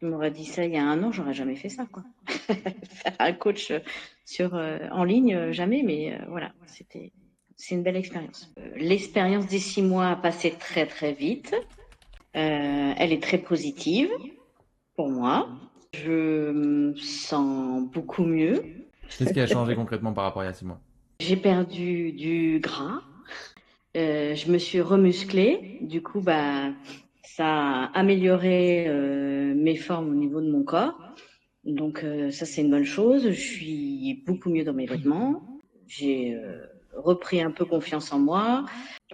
Tu m'aurais dit ça il y a 1 an, j'aurais jamais fait ça, quoi. Faire un coach en ligne, jamais, mais voilà, c'est une belle expérience. L'expérience des 6 mois a passé très très vite. Elle est très positive pour moi. Je me sens beaucoup mieux. Qu'est-ce qui a changé concrètement par rapport à il y a 6 mois? J'ai perdu du gras. Je me suis remusclée. Du coup, bah, ça a amélioré mes formes au niveau de mon corps. Donc ça, c'est une bonne chose. Je suis beaucoup mieux dans mes vêtements. J'ai repris un peu confiance en moi.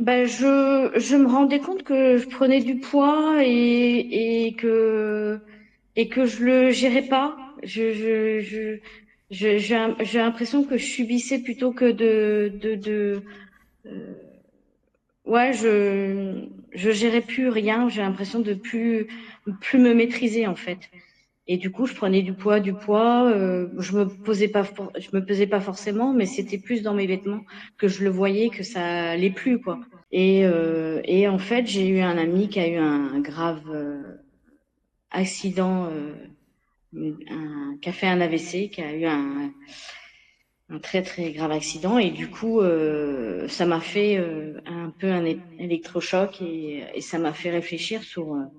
Ben, je me rendais compte que je prenais du poids et que je le gérais pas. J'ai l'impression que je subissais plutôt que euh, ouais, je gérais plus rien. J'ai l'impression de plus me maîtriser en fait. Et du coup, je prenais du poids, du poids. Je me pesais pas forcément, mais c'était plus dans mes vêtements que je le voyais que ça allait plus quoi. Et en fait, j'ai eu un ami qui a eu un grave accident, qui a fait un AVC, qui a eu un très très grave accident. Et du coup, ça m'a fait un peu un électrochoc et ça m'a fait réfléchir sur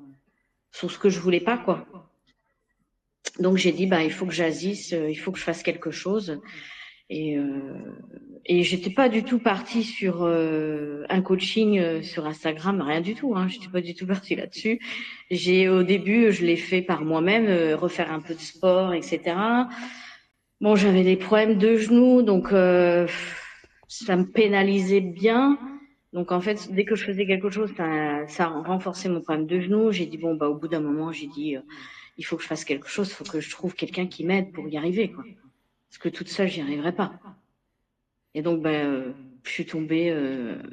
ce que je voulais pas quoi. Donc j'ai dit bah il faut que j'agisse, il faut que je fasse quelque chose. Et, euh, et j'étais pas du tout partie sur un coaching sur Instagram, rien du tout. Hein, j'étais pas du tout partie là-dessus. Au début, je l'ai fait par moi-même, refaire un peu de sport, etc. Bon, j'avais des problèmes de genoux, donc ça me pénalisait bien. Donc en fait, dès que je faisais quelque chose, ça renforçait mon problème de genoux. J'ai dit bon bah au bout d'un moment, j'ai dit il faut que je fasse quelque chose, il faut que je trouve quelqu'un qui m'aide pour y arriver, quoi. Parce que toute seule, j'y arriverai pas. Et donc, je suis tombée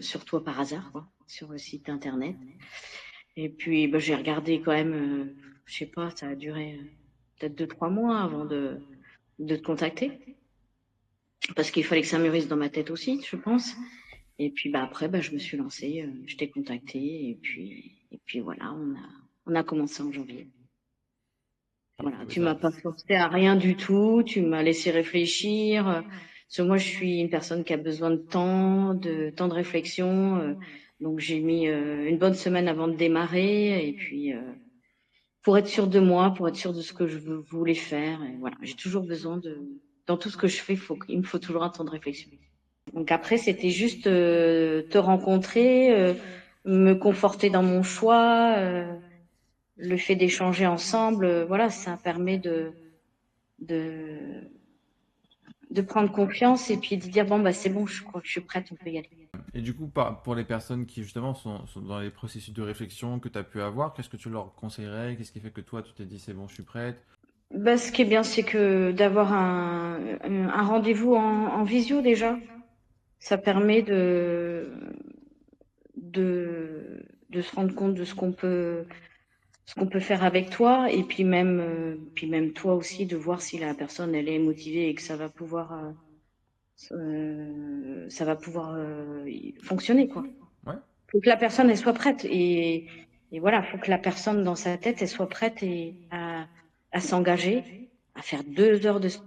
sur toi par hasard, quoi, sur le site internet. Et puis, j'ai regardé quand même, je sais pas, ça a duré peut-être 2, 3 mois avant de te contacter. Parce qu'il fallait que ça mûrisse dans ma tête aussi, je pense. Et puis, après, je me suis lancée, je t'ai contacté. Et puis voilà, on a commencé en janvier. Voilà, Oui, tu m'as pas forcé à rien du tout, tu m'as laissé réfléchir. Parce que moi, je suis une personne qui a besoin de temps de réflexion. Donc, j'ai mis une bonne semaine avant de démarrer. Et puis, pour être sûre de moi, pour être sûre de ce que je voulais faire. Et voilà, j'ai toujours besoin dans tout ce que je fais, il me faut toujours un temps de réflexion. Donc après, c'était juste te rencontrer, me conforter dans mon choix. Le fait d'échanger ensemble, voilà, ça permet de, de prendre confiance et puis de dire bon bah c'est bon, je crois que je suis prête, on peut y aller. Et du coup, pour les personnes qui justement sont dans les processus de réflexion que tu as pu avoir, qu'est-ce que tu leur conseillerais? Qu'est-ce qui fait que toi, tu t'es dit c'est bon, je suis prête? Bah, ce qui est bien, c'est que d'avoir un rendez-vous en visio déjà, ça permet de se rendre compte de ce qu'on peut faire avec toi et puis même toi aussi de voir si la personne elle est motivée et que ça va pouvoir fonctionner quoi. Ouais. Faut que la personne elle soit prête et voilà, faut que la personne dans sa tête elle soit prête à s'engager, à faire 2 heures de sport.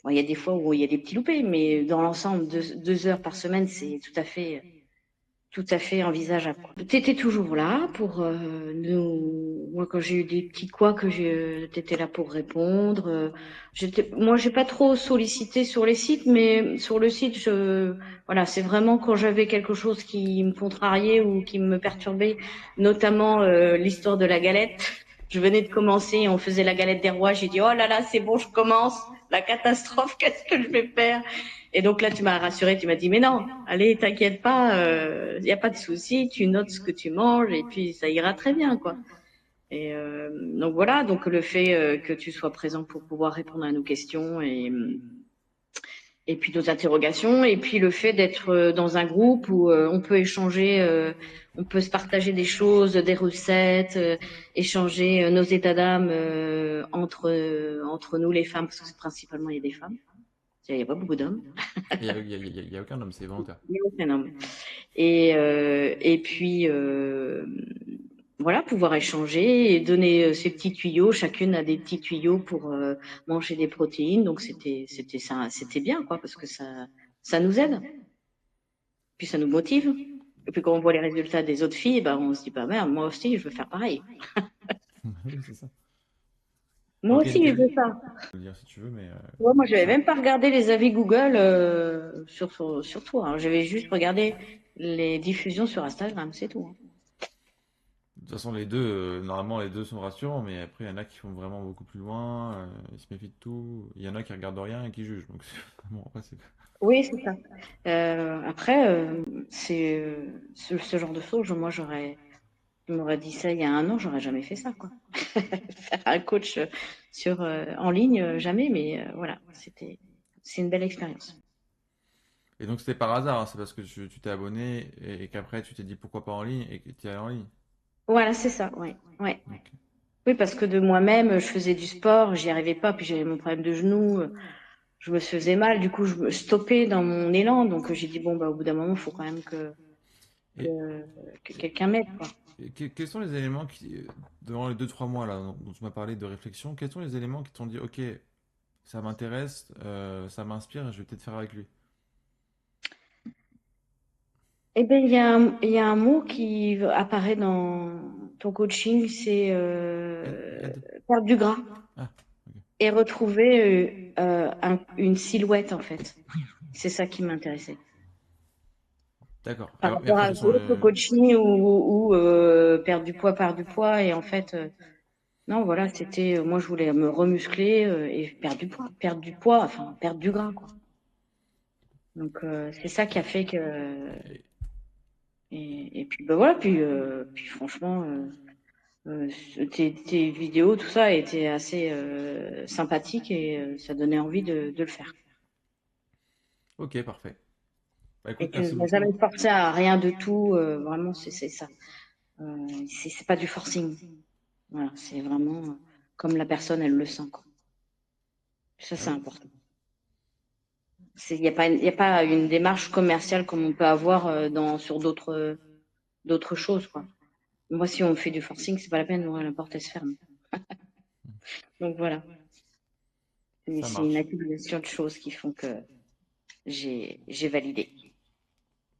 Bon, il y a des fois où il y a des petits loupés, mais dans l'ensemble, 2 heures par semaine, c'est tout à fait envisageable. Tu étais toujours là pour nous. Moi, quand j'ai eu des petits couacs, tu étais là pour répondre. Moi, j'ai pas trop sollicité sur les sites, mais sur le site, voilà, c'est vraiment quand j'avais quelque chose qui me contrariait ou qui me perturbait, notamment l'histoire de la galette. Je venais de commencer, on faisait la galette des rois. J'ai dit oh là là, c'est bon, je commence. La catastrophe, qu'est-ce que je vais faire? Et donc là, tu m'as rassuré, tu m'as dit, mais non, allez, t'inquiète pas, il n'y a pas de souci, tu notes ce que tu manges et puis ça ira très bien, quoi. Et donc voilà, donc le fait que tu sois présent pour pouvoir répondre à nos questions et puis nos interrogations, et puis le fait d'être dans un groupe où on peut échanger, on peut se partager des choses, des recettes, échanger nos états d'âme entre nous les femmes, parce que principalement il y a des femmes, il n'y a pas beaucoup d'hommes. Il y a aucun homme, c'est volontaire. Il y a aucun homme. Et puis voilà, pouvoir échanger et donner ses petits tuyaux. Chacune a des petits tuyaux pour manger des protéines. Donc c'était ça, c'était bien, quoi, parce que ça nous aide, puis ça nous motive. Et puis quand on voit les résultats des autres filles, ben, on se dit, bah merde, moi aussi, je veux faire pareil. Oui, c'est ça. Moi Alors, aussi, je veux ça. peux le dire si tu veux, mais Ouais, moi, j'avais c'est- même pas regardé les avis Google sur toi, hein. J'avais juste regardé les diffusions sur Instagram, c'est tout, hein. de toute façon, les deux, normalement, les deux sont rassurants, mais après, il y en a qui vont vraiment beaucoup plus loin, ils se méfient de tout. Il y en a qui regardent rien et qui jugent. Donc, bon, après, c'est. Oui, c'est ça. Après, c'est ce genre de choses, moi, je m'aurais dit ça il y a un an, j'aurais jamais fait ça, quoi. Faire un coach en ligne, jamais, mais voilà, c'est une belle expérience. Et donc, c'était par hasard, hein, c'est parce que tu t'es abonné et qu'après, tu t'es dit pourquoi pas en ligne et que tu es allé en ligne. Voilà, c'est ça, ouais, ouais. Ok. Oui, parce que de moi-même, je faisais du sport, j'y arrivais pas, puis j'avais mon problème de genou, je me faisais mal, du coup, je me stoppais dans mon élan, donc j'ai dit, bon, bah, au bout d'un moment, il faut quand même Et, que et- quelqu'un m'aide, quoi. quels sont les éléments qui, durant les 2-3 mois là, dont tu m'as parlé de réflexion, quels sont les éléments qui t'ont dit, ok, ça m'intéresse, ça m'inspire, je vais peut-être faire avec lui. Eh bien, il y a un mot qui apparaît dans ton coaching, c'est Aide. perdre du gras Ah, ok. et retrouver une silhouette, en fait. C'est ça qui m'intéressait. D'accord. Par Mais rapport après, à ce sont d'autres le. coachings où perdre du poids, et en fait, non, voilà, c'était, moi, je voulais me remuscler et perdre du poids, enfin, perdre du gras, quoi. Donc, c'est ça qui a fait que, Et- et puis, ben voilà, puis franchement, tes vidéos, tout ça était assez sympathique et ça donnait envie de le faire. Ok, parfait. Bah Et écoute, tu ne merci vas jamais beaucoup. te forcer à rien de tout, vraiment, c'est ça. C'est pas du forcing. Voilà, c'est vraiment comme la personne, elle le sent, quoi. Ça, Ah c'est oui. important. Il y a pas une démarche commerciale comme on peut avoir sur d'autres choses, quoi. Moi, si on fait du forcing, c'est pas la peine, la porte, elle se ferme. Donc voilà, Ça c'est une marche. accumulation de choses qui font que j'ai validé.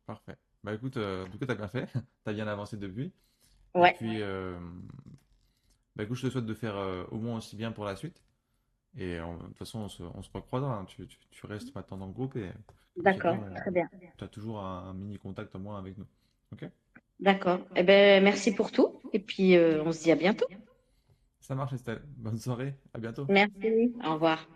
Parfait. Bah écoute, en tout cas, t'as bien fait. T'as bien avancé depuis. Et Ouais, puis, bah écoute, je te souhaite de faire au moins aussi bien pour la suite. Et de toute façon, on se recroisera, hein. Tu restes maintenant dans le groupe et comme je t'ai dit, d'accord, très bien. tu as toujours un mini contact au moins avec nous. Ok? D'accord. Eh ben, merci pour tout. Et puis, on se dit à bientôt. Ça marche, Estelle. Bonne soirée. À bientôt. Merci. Au revoir.